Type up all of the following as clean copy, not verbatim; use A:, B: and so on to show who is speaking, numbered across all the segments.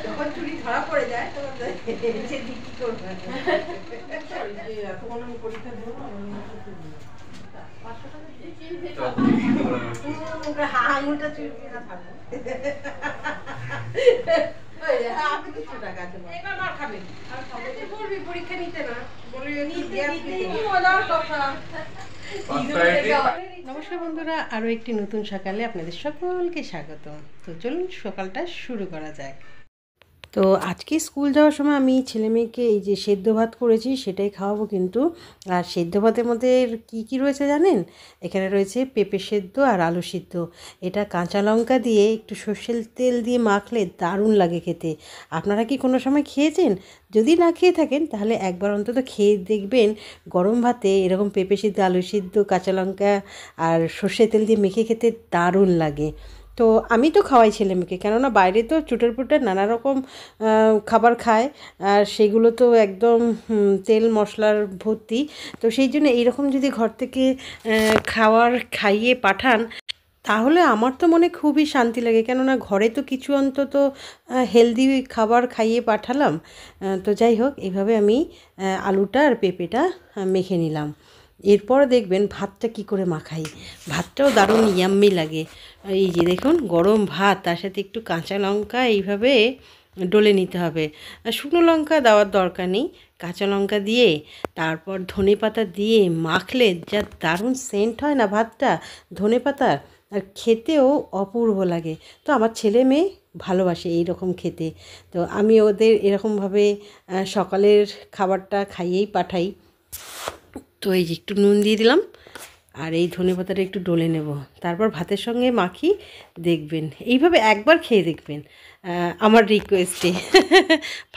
A: যখন চুরি ধরা পড়ে যায় তখন সে বিক্রি করবে। এতক্ষণ আমি পরীক্ষা দেবো আঙুলটা চুরি না থাকবো। পরীক্ষা নিতে না নমস্কার বন্ধুরা, আরও একটি নতুন সকালে আপনাদের সকলকে স্বাগত। তো চলুন সকালটা শুরু করা যাক। তো আজকে স্কুল যাওয়ার সময় আমি ছেলে মেয়েকে এই যে সেদ্ধ ভাত করেছি সেটাই খাওয়াবো কিন্তু। আর সেদ্ধ ভাতের মধ্যে কি কি রয়েছে জানেন? এখানে রয়েছে পেঁপে সেদ্ধ আর আলু সিদ্ধ। এটা কাঁচা লঙ্কা দিয়ে একটু সর্ষের তেল দিয়ে মাখলে দারুণ লাগে খেতে। আপনারা কি কোনো সময় খেয়েছেন? যদি না খেয়ে থাকেন তাহলে একবার অন্তত খেয়ে দেখবেন। গরম ভাতে এরকম পেঁপে সিদ্ধ, আলু সিদ্ধ, কাঁচা লঙ্কা আর সর্ষের তেল দিয়ে মেখে খেতে দারুণ লাগে। তো আমি তো খাওয়াই ছেলে মেয়েকে, কেননা বাইরে তো চুটের পুটের নানা রকম খাবার খায়, আর সেগুলো তো একদম তেল মশলার ভর্তি। তো সেই জন্য এইরকম যদি ঘর থেকে খাবার খাইয়ে পাঠান তাহলে আমার তো মনে খুবই শান্তি লাগে, কেননা ঘরে তো কিছু অন্তত হেলদি খাবার খাইয়ে পাঠালাম। তো যাই হোক, এইভাবে আমি আলুটা আর পেঁপেটা মেখে নিলাম। এরপর দেখবেন ভাতটা কি করে মাখাই। ভাতটাও দারুণ ইয়াম্মি লাগে। এই যে দেখুন, গরম ভাত, তার সাথে একটু কাঁচা লঙ্কা এইভাবে ডলে নিতে হবে। শুকনো লঙ্কা দেওয়ার দরকার নেই, কাঁচা লঙ্কা দিয়ে তারপর ধনেপাতা দিয়ে মাখলে যা দারুণ সেন্ট হয় না ভাতটা ধনেপাতার, আর খেতেও অপূর্ব লাগে। তো আমার ছেলে মেয়ে ভালোবাসে এই রকম খেতে। তো আমি ওদের এরকমভাবে সকালের খাবারটা খাইয়েই পাঠাই। তো এই যে একটু নুন দিয়ে দিলাম, আর এই ধনেপাতাটা একটু ডলে নেব, তারপর ভাতের সঙ্গে মাখি। দেখবেন এইভাবে একবার খেয়ে দেখবেন, আমার রিকোয়েস্টে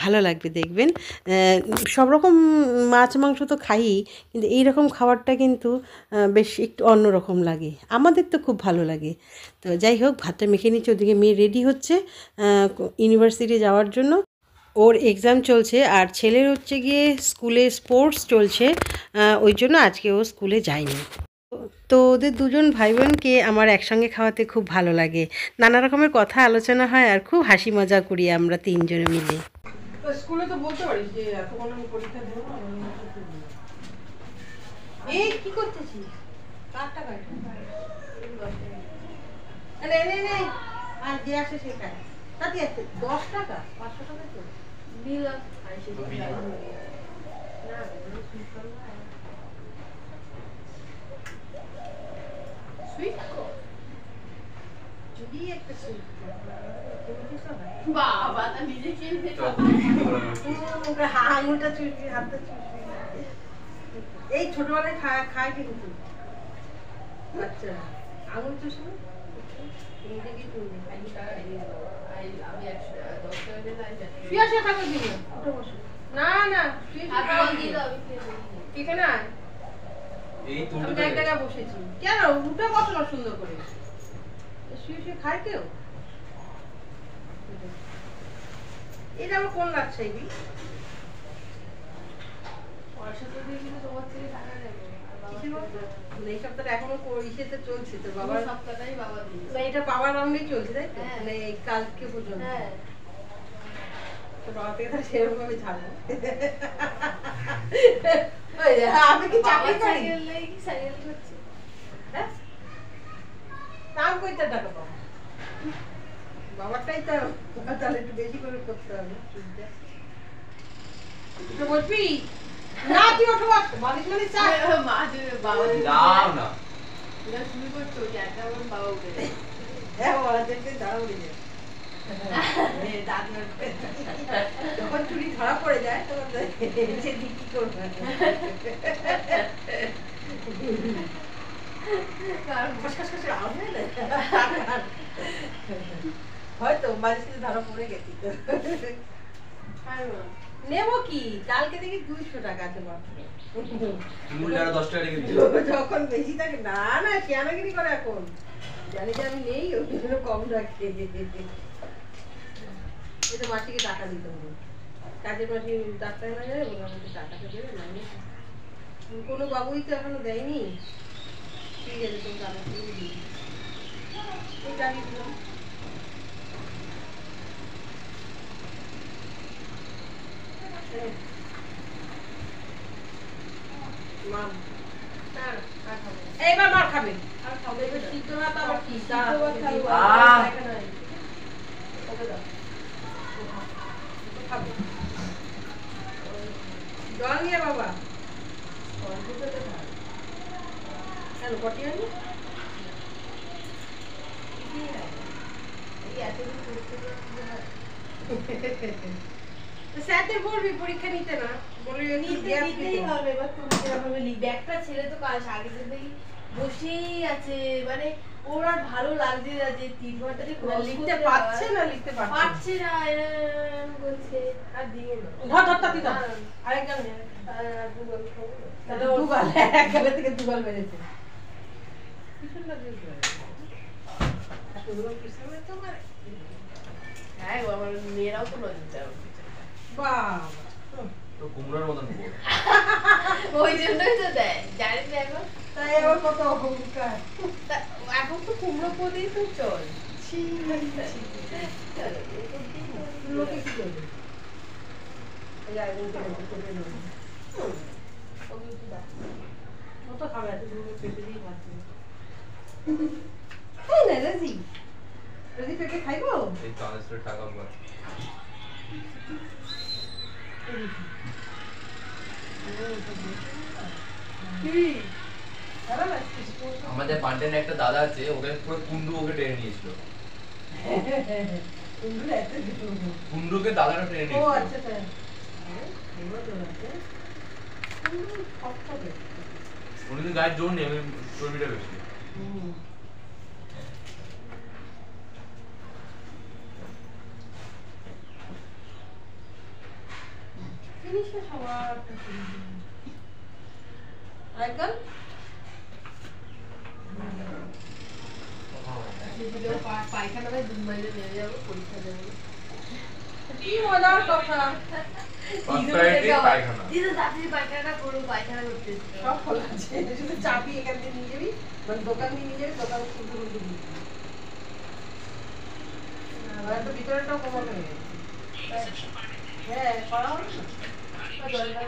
A: ভালো লাগবে দেখবেন। সব রকম মাছ মাংস তো খাইই, কিন্তু এই রকম খাবারটা কিন্তু বেশ একটু অন্যরকম লাগে, আমাদের তো খুব ভালো লাগে। তো যাই হোক, ভাতটা মেখে নিচ্ছি। ওদিকে মেয়ে রেডি হচ্ছে ইউনিভার্সিটি যাওয়ার জন্য, ওর এক্সাম চলছে। আর ছেলের হচ্ছে গিয়ে স্কুলে স্পোর্টস চলছে, ওই জন্য আজকে ও স্কুলে যায়নি। তো ওদের দুজন ভাই বোনকে আমার একসঙ্গে খাওয়াতে খুব ভালো লাগে। নানা রকমের কথা আলোচনা হয় আর খুব হাসি মজা করি আমরা তিনজনে মিলে। স্কুলে তো বলতে পারিস যে এতক্ষণ আমি পরীক্ষা দেবো। এই কি করতেছিস? কাটটা কাট আর যে আসে সে খায়। তাতে 10 টাকা 500 টাকা তো বিল আঙুলটা চুষবি, হাতটা চুষবি। এই ছোটবেলায় খায় কিন্তু বাচ্চারা আঙুল চুষবে। না না এখানে আমি এক জায়গায় বসেছি। কেন উঠে বসো না সুন্দর করে? শুয়ে শুয়ে খায় কেউ? এটা আমার কোন রাজশাহী? এই সপ্তাহটা এখনো ইসেতে চলছে তো বাবার সপ্তাহটাই বাবা দিন। এটা বাবার রাউন্ডেই চলছে তাই তো, মানে কালকে পর্যন্ত। তো বাবা থেকে তাহলে সেরকম ভাবে ছাড়বো। আমি কি চাকরি করি? নাম কইতে টাকা পাবো বাবারটাই তো, তাহলে একটু বেশি করে করতে হবে। তো বলবি না তুই ওঠো বালিশ মানে চা মা দেবে বাবা দাও না, এটা শুরু করছো যে একটা বল বাবা উঠে হ্যাঁ ওরা দেখতে দাঁড়া উঠে যায়। যখন চুরি ধরা পড়ে যায় তখন সে বিক্রি করবে। হয়তো বাড়িতে ধরা পড়ে গেছি তো নেবো কি, কালকে দেখি 200 টাকা আছে মাত্র। যখন বেশি থাকে না না কেনাগিরি করে, এখন জানি যে আমি নেই ওই জন্য কম রাখতে। এটা মাসিকে টাকা দিতে হবে, কাজের মাসি ডাক্তার না যায় বলে আমাকে টাকাটা দেবে না। কোনো বাবুই তো এখনো দেয়নি। ঠিক আছে তুমি টাকা দিয়ে দিই। চালিয়ে দিলাম। এইবার মার খাবে, আর খাবে সিদ্ধ ভাত আবার কি জল নিয়ে বাবা কেন পটি হয়নি স্যারদের বলবি পরীক্ষা নিতে না বলে নিতেই হবে। এবার তুমি কিরকম লিখবে, একটা ছেলে তো কাজ আগে থেকেই বসেই আছে, মানে ওর আর ভালো লাগছে না যে 3 ঘন্টা লিখতে পারছে না, লিখতে পারছে না বলছে আর দিও না ধর ধর তাতি দাও আরেকজন দুগাল এক গালে থেকে দুগাল বেরিয়েছে কি সুন্দর দিয়েছে এতগুলো পিছনে তো মানে হ্যাঁ আমার মেয়েরাও তো নজর দেয় বাবা
B: তো কুমড়োর মতন বল
C: ওই জন্যই তো দেয় জানেন না এখন
A: তাই আবার কত অহংকার
C: এখন তো কুমড়ো পদেই তো চল
A: লোকে কি করবে এই আয়োজন করে নেব কত খাবে এত দূর পেটে দিয়ে খাচ্ছে এই না রাজি রাজি পেটে খাইবো
B: এই ট্রান্সফার টাকা বল আমাদের পান্টেন একটা দাদা আছে, ওকে পুরো কুন্ডু ওকে টেনে নিয়েছিল। কুন্ডুকে দাদাটা টেনে নিয়েছিল।
A: ও আচ্ছা আচ্ছা
B: উনি তো গায়ের জোর নেই, চর্বিটা বেশি।
A: জিনিসটা সবার একদম
C: পায়খানা ভাই 2 মাইলে নিয়ে যাবো পরীক্ষা দেবো
A: কি মজার কথা
C: দিদু দাদি পায়খানা করো পায়খানা করতে
A: সব খোলা আছে শুধু চাবি এখান থেকে নিয়ে যাবি মানে দোকান দিয়ে নিয়ে যাবি দোকান খুলতে খুলতে দিবি আর তো ভিতরেটাও কমানো হয়ে গেছে হ্যাঁ করা হবে না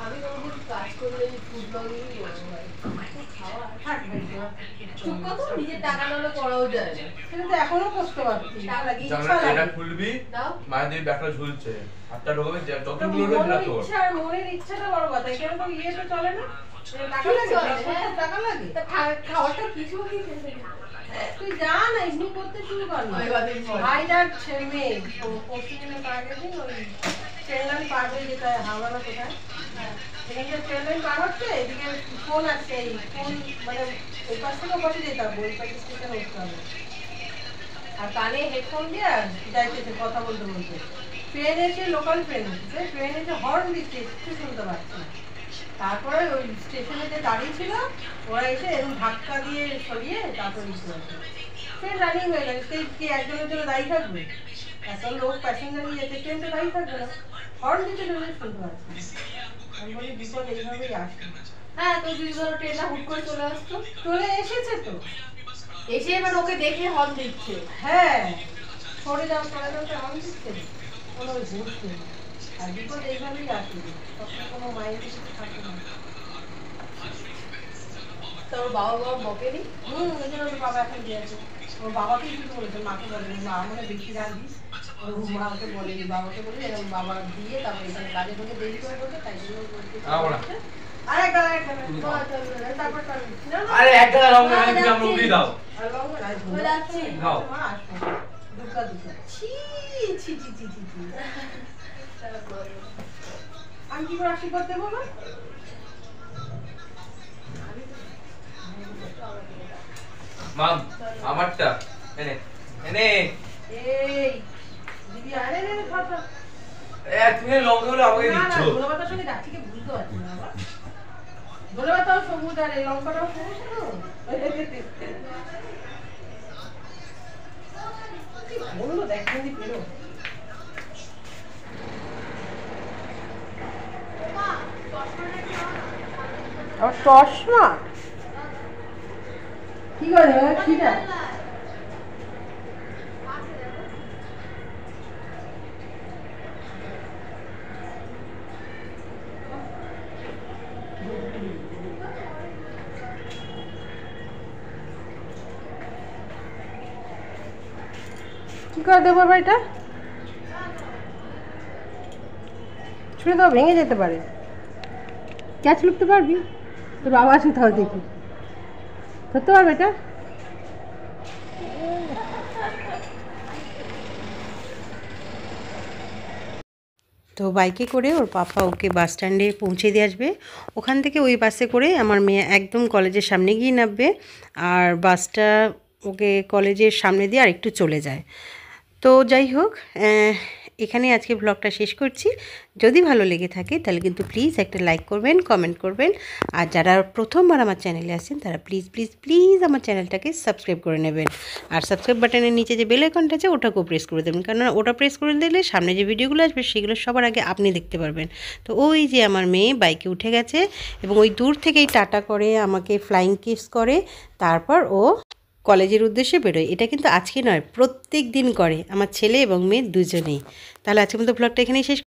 C: আমি কোনদিন কাজ করলে ফুড ব্লগিং করবো ভাই খাওয়া থাকবে চুপ কত নিজের টাকা নালে করাও যায় না
A: সেটা তো এখনো করতে পারছি
B: এটা খুলবি মায়ের ব্যাগটা ঝুলছে হাতটা ঢোকাবে যতগুলো উঠবে সেটা তোর
A: মনের ইচ্ছাটা বড় কথা এখানে তো ইয়ে তো চলে না টাকা লাগে
C: খাওয়াটা কিছু কি খেতে
A: তুই যা না এমনি করতে শুরু কর না ভাইজার মেয়ে পশ্চিমবঙ্গে পাওয়া গেছে ওই ট্রেন লাইন পার হয়ে যেতে হয় হাওড়া কোথায় এখানে ট্রেন লাইন পার হচ্ছে এদিকে ফোন আসছে এই ফোন মানে ওই পাশ থেকে বসে যেতে হবে ওই পাশে স্টেশন উঠতে হবে আর কানে হেডফোন দিয়ে যাইতেছে কথা বলতে বলতে ট্রেন এসে লোকাল ট্রেন এসেছে ট্রেন এসে হর্ন দিচ্ছে কিছু শুনতে পাচ্ছে না তারপরে ওই স্টেশনে যে দাঁড়িয়ে ছিল ওরা এসে এরকম ধাক্কা দিয়ে সরিয়ে তারপরে নিচে আসে ট্রেন রানিং হয়ে গেছে সেই কি একজনের জন্য দাঁড়িয়ে থাকবে এত লোক প্যাসেঞ্জার নিয়ে যেতে ট্রেন তো দাঁড়িয়ে থাকবে না হর্ন দিতে শুনতে পাচ্ছে আমি বলি বিপদ এইভাবেই আসে
C: হ্যাঁ তো যদি ধরো ট্রেনটা হুট করে চলে আসতো
A: চলে এসেছে তো
C: এসে এবার ওকে দেখে হর্ন দিচ্ছে
A: হ্যাঁ সরে যাও তো হর্ন দিচ্ছে কোনো বুঝছে আর বিপদ এইভাবেই আসে তখন কোনো মায়ের কিছু থাকে না
C: তোর বাবা বকেনি
A: ওই জন্য ওর বাবা এখন দিয়েছে ওর বাবাকেই কিছু বলেছে মাকে বলেনি মা আমাকে বেশি রাগ দিস ওর মাকে বলেনি বাবাকে বলে এরকম বাবা দিয়ে তারপর এখানে কাজে ঢুকে দেরি করে বলছে তাই জন্য বলতে তারপর
B: আরে এক গাদা লঙ্কা এনে তুমি আমরা উড়িয়ে দাও
A: আর লঙ্কা না
C: যাচ্ছি
B: দাও
A: মা আসো দুর্গা ছি ছি ছি ছি ছি আমি কি করে আশীর্বাদ দেবো না
B: মাম আমারটা এনে এনে
A: এই দিদি আরে রে খাতা
B: তুমি লঙ্কাগুলো আমাকে দিচ্ছ
A: না গোলাপাতার সঙ্গে যাচ্ছিকে বুঝতে পারছি না বাবা গোলাপাতাও সবুজ আর এই লঙ্কাটাও সবুজ তো বললো দেখ যদি পেলো আর চশমা কি করে খিদা কি করে দেবো এবার এটা ছুঁড়ে দাও ভেঙে যেতে পারে ক্যাচ লুকতে পারবি তোর বাবা আসুন তাহলে দেখি ধরতে পারবে এটা তো বাইকে করে ওর পাপা ওকে বাস স্ট্যান্ডে পৌঁছে দিয়ে আসবে ওখান থেকে ওই বাসে করে আমার মেয়ে একদম কলেজের সামনে গিয়ে নামবে আর বাসটা ওকে কলেজের সামনে দিয়ে আর একটু চলে যায় তো যাই হোক এখানে আজকে ব্লগটা শেষ করছি যদি ভালো লেগে থাকে তাহলে কিন্তু প্লিজ একটা লাইক করবেন কমেন্ট করবেন আর যারা প্রথমবার আমার চ্যানেলে আসেন তারা প্লিজ প্লিজ প্লিজ আমার চ্যানেলটাকে সাবস্ক্রাইব করে নেবেন আর সাবস্ক্রাইব বাটনের নিচে যে বেল আইকনটা আছে ওটাকেও প্রেস করে দেবেন কারণ ওটা প্রেস করে দিলে সামনে যে ভিডিওগুলো আসবে সেগুলো সবার আগে আপনি দেখতে পারবেন তো ওই যে আমার মেয়ে বাইকে উঠে গেছে এবং ওই দূর থেকেই টাটা করে আমাকে ফ্লাইং কিস করে তারপর ও কলেজের উদ্দেশ্যে বেরোয় এটা কিন্তু আজকে নয় প্রত্যেক দিন করে আমার ছেলে এবং মেয়ে দুজনেই তাহলে আজকে মতো ব্লগটা এখানেই শেষ